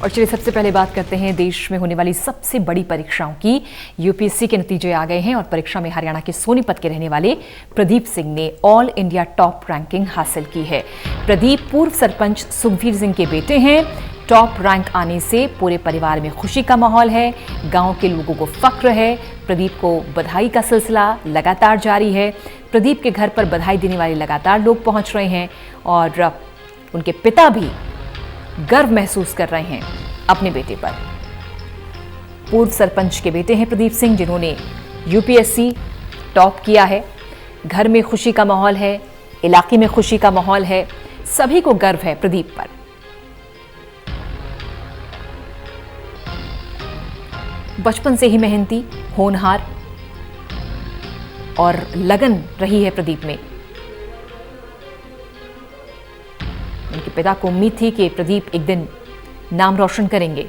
और चलिए सबसे पहले बात करते हैं देश में होने वाली सबसे बड़ी परीक्षाओं की। यूपीएससी के नतीजे आ गए हैं और परीक्षा में हरियाणा के सोनीपत के रहने वाले प्रदीप सिंह ने ऑल इंडिया टॉप रैंकिंग हासिल की है। प्रदीप पूर्व सरपंच सुखवीर सिंह के बेटे हैं। टॉप रैंक आने से पूरे परिवार में खुशी का माहौल है, गांव के लोगों को फख्र है। प्रदीप को बधाई का सिलसिला लगातार जारी है। प्रदीप के घर पर बधाई देने वाले लगातार लोग पहुंच रहे हैं और उनके पिता भी गर्व महसूस कर रहे हैं अपने बेटे पर। पूर्व सरपंच के बेटे हैं प्रदीप सिंह, जिन्होंने यूपीएससी टॉप किया है। घर में खुशी का माहौल है, इलाके में खुशी का माहौल है, सभी को गर्व है प्रदीप पर। बचपन से ही मेहनती, होनहार और लगन रही है प्रदीप में। उनके पिता को उम्मीद थी कि प्रदीप एक दिन नाम रोशन करेंगे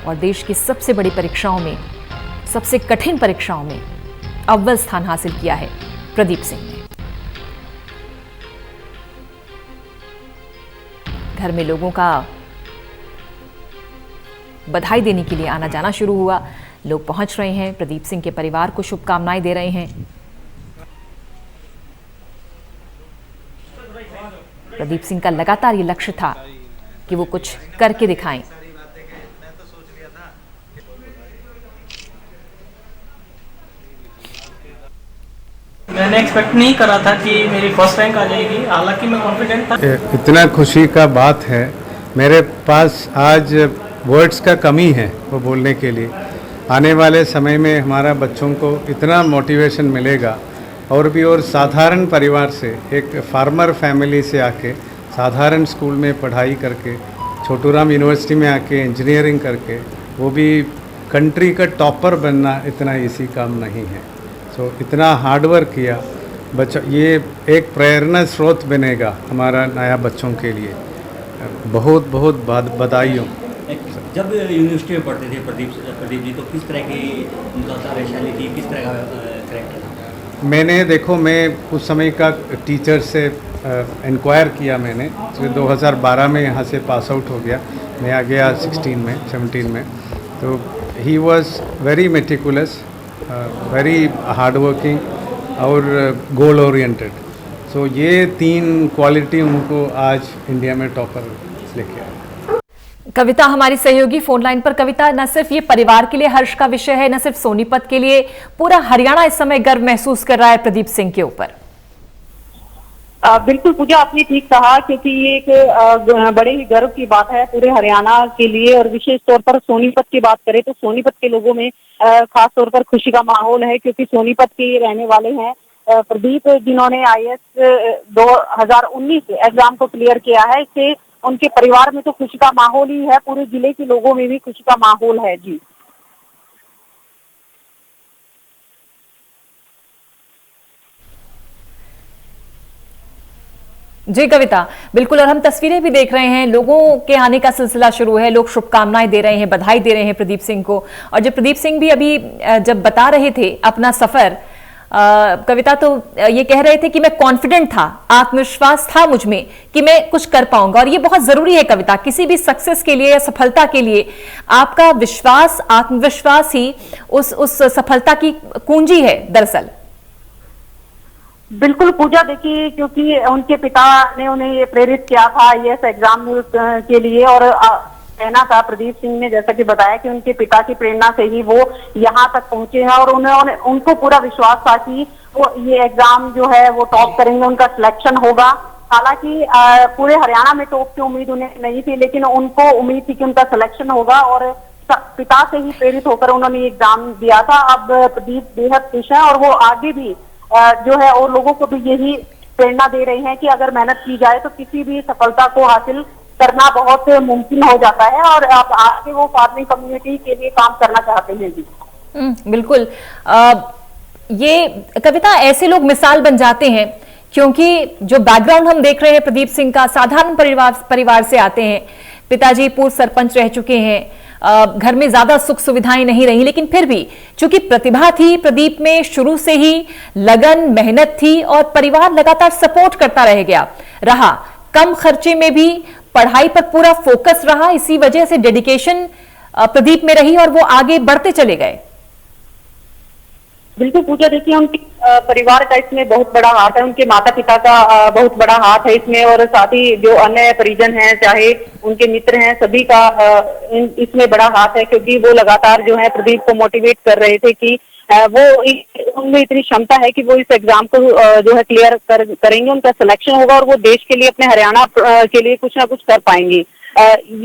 और देश की सबसे बड़ी परीक्षाओं में, सबसे कठिन परीक्षाओं में अव्वल स्थान हासिल किया है प्रदीप सिंह ने। घर में लोगों का बधाई देने के लिए आना जाना शुरू हुआ। लोग पहुंच रहे हैं, प्रदीप सिंह के परिवार को शुभकामनाएं दे रहे हैं। प्रदीप सिंह का लगातार ये लक्ष्य था कि वो कुछ करके दिखाएं। मैंने एक्सपेक्ट नहीं करा था कि मेरी फर्स्ट रैंक आ जाएगी, हालांकि मैं कॉन्फिडेंट था। इतना खुशी का बात है, मेरे पास आज वर्ड्स का कमी है वो बोलने के लिए। आने वाले समय में हमारा बच्चों को इतना मोटिवेशन मिलेगा और भी, और साधारण परिवार से, एक फार्मर फैमिली से आके साधारण स्कूल में पढ़ाई करके छोटूराम यूनिवर्सिटी में आके इंजीनियरिंग करके वो भी कंट्री का टॉपर बनना इतना इजी काम नहीं है। सो इतना हार्डवर्क किया बच्चा, ये एक प्रेरणा स्रोत बनेगा हमारा नया बच्चों के लिए। बहुत बहुत बधाइयों। जब यूनिवर्सिटी में पढ़ते थे प्रदीप जी, तो किस तरह की उनका कार्यशैली थी, किस तरह का करेक्टर था? मैंने देखो, मैं उस समय का टीचर से इंक्वायर किया मैंने। तो 2012 में यहाँ से पास आउट हो गया, मैं आ गया 17 में। तो he was very meticulous, very hard working और गोल ओरिएंटेड। सो ये 3 क्वालिटी उनको आज इंडिया में टॉपर लेके आए। कविता हमारी सहयोगी फोन लाइन पर। कविता, न सिर्फ ये परिवार के लिए हर्ष का विषय है, न सिर्फ सोनीपत के लिए, पूरा हरियाणा इस समय गर्व महसूस कर रहा है प्रदीप सिंह के ऊपर। बिल्कुल पूजा, आपने ठीक कहा, क्योंकि ये एक बड़े ही गर्व की बात है पूरे हरियाणा के लिए। और विशेष तौर पर सोनीपत की बात करें तो सोनीपत के लोगों में खास तौर पर खुशी का माहौल है, क्योंकि सोनीपत के रहने वाले हैं प्रदीप, जिन्होंने IAS 2019 एग्जाम को क्लियर किया है। इससे उनके परिवार में तो खुशी का माहौल ही है, पूरे जिले के लोगों में भी खुशी का माहौल है। जी जी कविता, बिल्कुल। और हम तस्वीरें भी देख रहे हैं, लोगों के आने का सिलसिला शुरू है, लोग शुभकामनाएं दे रहे हैं, बधाई दे रहे हैं प्रदीप सिंह को। और जब प्रदीप सिंह भी अभी जब बता रहे थे अपना सफर, कविता, तो ये कह रहे थे कि मैं कॉन्फिडेंट था, आत्मविश्वास था मुझ में कि मैं कुछ कर पाऊंगा। और ये बहुत जरूरी है कविता, किसी भी सक्सेस के लिए या सफलता के लिए आपका विश्वास, आत्मविश्वास ही उस सफलता की कुंजी है दरअसल। बिल्कुल पूजा, देखिए, क्योंकि उनके पिता ने उन्हें ये प्रेरित किया था IAS एग्जाम के लिए। और कहना था प्रदीप सिंह ने, जैसा कि बताया, कि उनके पिता की प्रेरणा से ही वो यहाँ तक पहुंचे हैं। और उनको पूरा विश्वास था कि वो ये एग्जाम जो है वो टॉप करेंगे, उनका सिलेक्शन होगा। हालांकि पूरे हरियाणा में टॉप की उम्मीद उन्हें नहीं थी, लेकिन उनको उम्मीद थी कि उनका सिलेक्शन होगा। और पिता से ही प्रेरित होकर उन्होंने एग्जाम दिया था। अब प्रदीप बेहद खुश है और वो आगे भी जो है और लोगों को भी यही प्रेरणा दे रहे हैं कि अगर मेहनत की जाए तो किसी भी सफलता को हासिल करना बहुत मुमकिन हो जाता है। और आप आगे वो फार्मिंग कम्युनिटी के लिए काम करना चाहते हैं। जी बिल्कुल। ये कविता, ऐसे लोग मिसाल बन जाते हैं, क्योंकि जो बैकग्राउंड हम देख रहे हैं प्रदीप सिंह का, साधारण परिवार से आते हैं। पिताजी पूर्व सरपंच रह चुके हैं, घर में ज्यादा सुख सुविधाएं नहीं रही, लेकिन फिर भी चूंकि प्रतिभा थी प्रदीप में, शुरू से ही लगन, मेहनत थी और परिवार लगातार सपोर्ट करता रहा। कम खर्चे में भी पढ़ाई पर पूरा फोकस रहा, इसी वजह से डेडिकेशन प्रदीप में रही और वो आगे बढ़ते चले गए? बिल्कुल पूजा, देखिए उनके परिवार का इसमें बहुत बड़ा हाथ है, उनके माता पिता का बहुत बड़ा हाथ है इसमें, और साथ ही जो अन्य परिजन हैं, चाहे उनके मित्र हैं, सभी का इसमें बड़ा हाथ है, क्योंकि वो लगातार जो है प्रदीप को मोटिवेट कर रहे थे कि उनमें इतनी क्षमता है कि वो इस एग्जाम को जो है क्लियर करेंगे, उनका सिलेक्शन होगा और वो देश के लिए, अपने हरियाणा के लिए कुछ ना कुछ कर पाएंगे।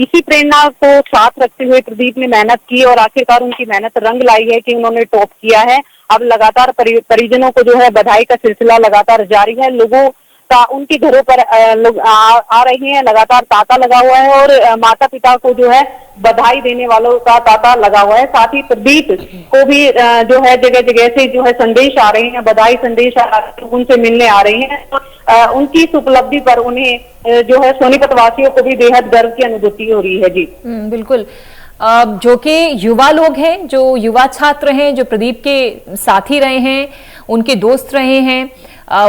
इसी प्रेरणा को साथ रखते हुए प्रदीप ने मेहनत की और आखिरकार उनकी मेहनत रंग लाई है कि उन्होंने टॉप किया है। अब लगातार परिजनों को जो है बधाई का सिलसिला लगातार जारी है, लोगों का उनके घरों पर लोग आ रहे हैं, लगातार तांता लगा हुआ है और माता पिता को जो है बधाई देने वालों का तांता लगा हुआ है। साथ ही प्रदीप को भी जो है जगह जगह से जो है संदेश आ रहे हैं, बधाई संदेश आ रहे हैं, उनसे मिलने आ रहे हैं। उनकी इस उपलब्धि पर उन्हें जो है सोनीपत वासियों को भी बेहद गर्व की अनुभूति हो रही है। जी बिल्कुल। जो कि युवा लोग हैं, जो युवा छात्र हैं, जो प्रदीप के साथी रहे हैं, उनके दोस्त रहे हैं,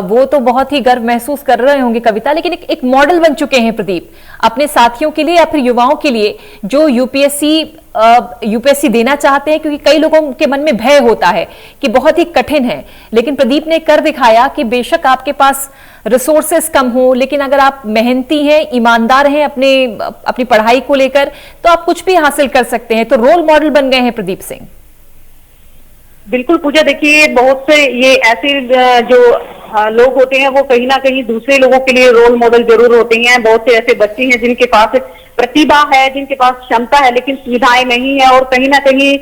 वो तो बहुत ही गर्व महसूस कर रहे होंगे कविता। लेकिन एक मॉडल बन चुके हैं प्रदीप अपने साथियों के लिए या फिर युवाओं के लिए जो यूपीएससी देना चाहते हैं, क्योंकि कई लोगों के मन में भय होता है कि बहुत ही कठिन है, लेकिन प्रदीप ने कर दिखाया कि बेशक आपके पास रिसोर्सेस कम हो, लेकिन अगर आप मेहनती हैं, ईमानदार हैं अपनी पढ़ाई को लेकर, तो आप कुछ भी हासिल कर सकते हैं। तो रोल मॉडल बन गए हैं प्रदीप सिंह। बिल्कुल पूजा, देखिए बहुत से ये ऐसे जो लोग होते हैं वो कहीं ना कहीं दूसरे लोगों के लिए रोल मॉडल जरूर होते हैं। बहुत से ऐसे बच्चे हैं जिनके पास प्रतिभा है, जिनके पास क्षमता है, लेकिन सुविधाएं नहीं है, और कहीं ना कहीं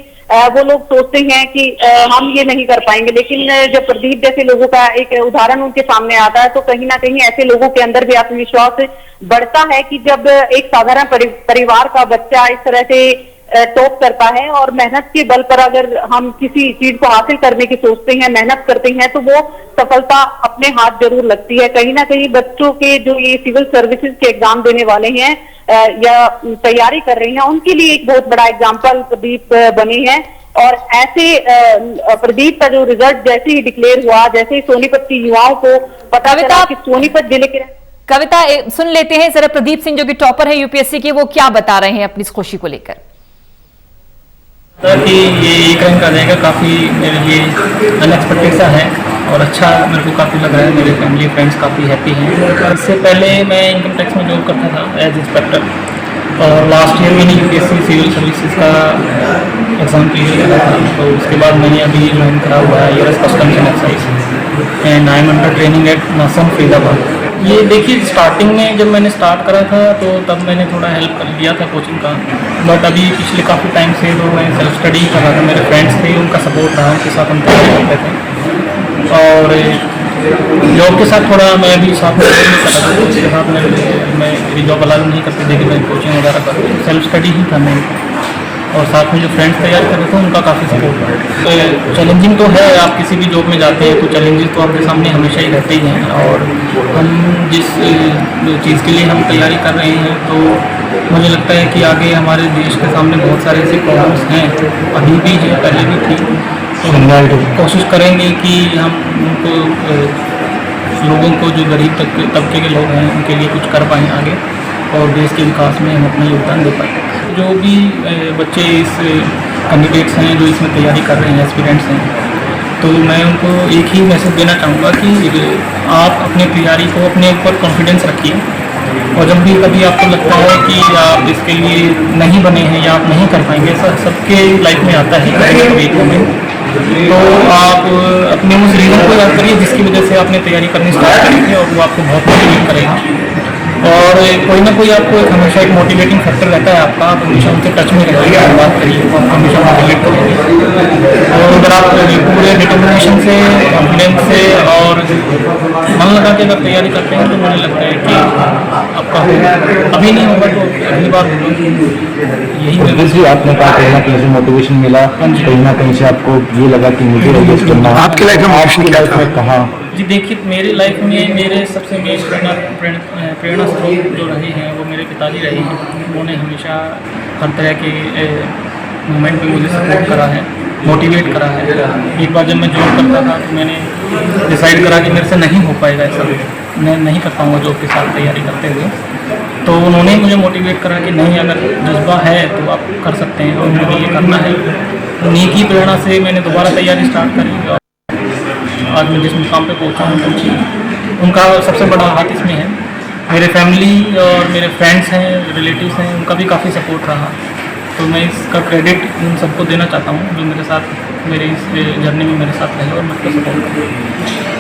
वो लोग सोचते हैं कि हम ये नहीं कर पाएंगे। लेकिन जब प्रदीप जैसे लोगों का एक उदाहरण उनके सामने आता है, तो कहीं ना कहीं ऐसे लोगों के अंदर भी आत्मविश्वास बढ़ता है कि जब एक साधारण परिवार का बच्चा इस तरह से टॉप करता है और मेहनत के बल पर अगर हम किसी चीज को हासिल करने की सोचते हैं, मेहनत करते हैं, तो वो सफलता अपने हाथ जरूर लगती है। कहीं ना कहीं बच्चों के जो ये सिविल सर्विसेज के एग्जाम देने वाले हैं या तैयारी कर रहे हैं, उनके लिए एक बहुत बड़ा एग्जाम्पल प्रदीप बने हैं। और ऐसे प्रदीप का जो रिजल्ट जैसे ही डिक्लेयर हुआ, जैसे ही सोनीपत की युवाओं को पता चला कि सोनीपत जिले के कविता सुन लेते हैं जरा प्रदीप सिंह जो कि टॉपर है यूपीएससी के, वो क्या बता रहे हैं अपनी इस खुशी को लेकर। कि ये एक रैंक आ जाएगा, काफ़ी मेरे लिए अनएक्सपेक्टेड सा है और अच्छा मेरे को काफ़ी लग रहा है। मेरे फैमिली फ्रेंड्स काफ़ी हैप्पी हैं। इससे पहले मैं इनकम टैक्स में जॉब करता था एज इंस्पेक्टर, और लास्ट ईयर मैंने यूपीएससी सिविल सर्विसेज का एग्ज़ाम क्लियर करा था। तो उसके बाद मैंने अभी ज्वाइन करा हुआ है US customs and excise and I am under training at NACIN Faridabad. ये देखिए स्टार्टिंग में जब मैंने स्टार्ट करा था तो तब मैंने थोड़ा हेल्प कर लिया था कोचिंग का, बट अभी पिछले काफ़ी टाइम से तो मैं सेल्फ स्टडी कर रहा था। मेरे फ्रेंड्स थे, उनका सपोर्ट रहा, उनके साथ हम तैयारी करते थे, और जॉब के साथ थोड़ा मैं भी साथ में कर रहा था। उसके साथ मैं मेरी जॉब अलाउ नहीं करती थी कि मैं कोचिंग वगैरह करती, सेल्फ स्टडी ही था मेरी, और साथ में जो फ्रेंड्स तैयार कर रहे थे उनका काफ़ी सपोर्ट था। तो चैलेंजिंग तो है, आप किसी भी जॉब में जाते हैं तो चैलेंजेस तो आपके सामने हमेशा ही रहते ही हैं, और हम जिस चीज़ के लिए हम तैयारी कर रहे हैं तो मुझे लगता है कि आगे हमारे देश के सामने बहुत सारे ऐसे प्रॉब्लम्स हैं, अभी भी है, पहले भी थी, तो कोशिश करेंगे कि हम उनको लोगों को, जो गरीब तबके के लोग हैं, उनके लिए कुछ कर पाएँ आगे, और देश के विकास में हम अपना योगदान दे पाएँ। जो भी बच्चे इस कैंडिडेट्स हैं जो इसमें तैयारी कर रहे हैं, एस्पिरेंट्स हैं, तो मैं उनको एक ही मैसेज देना चाहूँगा कि आप अपनी तैयारी को, अपने ऊपर कॉन्फिडेंस रखिए, और जब भी कभी आपको लगता है कि आप इसके लिए नहीं बने हैं या आप नहीं कर पाएंगे, सबके लाइफ में आता है कभी कभी, तो आप अपने उस रीज़न को याद करिए जिसकी वजह से आपने तैयारी करनी स्टार्ट करी थी, और वो आपको बहुत मोटिवेट करेगा, और कोई ना कोई आपको हमेशा एक मोटिवेटिंग फैक्टर रहता है आपका, आप हमेशा उनके टच में रहिए, बात करिए, तो आपको हमेशा मोटिवेट करेंगे। और अगर आप पूरे डिटर्मिनेशन से, कॉन्फिडेंस से और मन लगा के अगर तैयारी करते हैं, तो मुझे लगता है कि आपका अभी नहीं होगा तो अगली बार होगा। यही जी आपने कहा कहीं ना कहीं से मोटिवेशन मिला, कहीं ना कहीं से आपको ये लगा कि मुझे आपकी लाइफ में कहाँ। जी देखिए, मेरी लाइफ में मेरे सबसे मेन प्रेरणा स्रोत जो रहे हैं वो मेरे पिताजी रहे हैं। उन्होंने हमेशा हर तरह के मोमेंट में मुझे सपोर्ट करा है, मोटिवेट करा है। एक बार जब मैं जॉब करता था तो मैंने डिसाइड करा कि मेरे से नहीं हो पाएगा ऐसा, मैं नहीं कर पाऊँगा जॉब के साथ तैयारी करते हुए। तो उन्होंने मुझे मोटिवेट करा कि नहीं, अगर जज्बा है तो आप कर सकते हैं और मुझे ये करना है। उन्हीं की प्रेरणा से मैंने दोबारा तैयारी स्टार्ट करी और आज मैं जिस मुकाम पे पहुँचा हूँ उनका सबसे बड़ा हाथ इसमें है। मेरे फैमिली और मेरे फ्रेंड्स हैं, रिलेटिव्स हैं, उनका भी काफ़ी सपोर्ट रहा। तो मैं इसका क्रेडिट उन सबको देना चाहता हूँ जो मेरे साथ मेरे इस जर्नी में मेरे साथ रहे और मुझको सपोर्ट करें।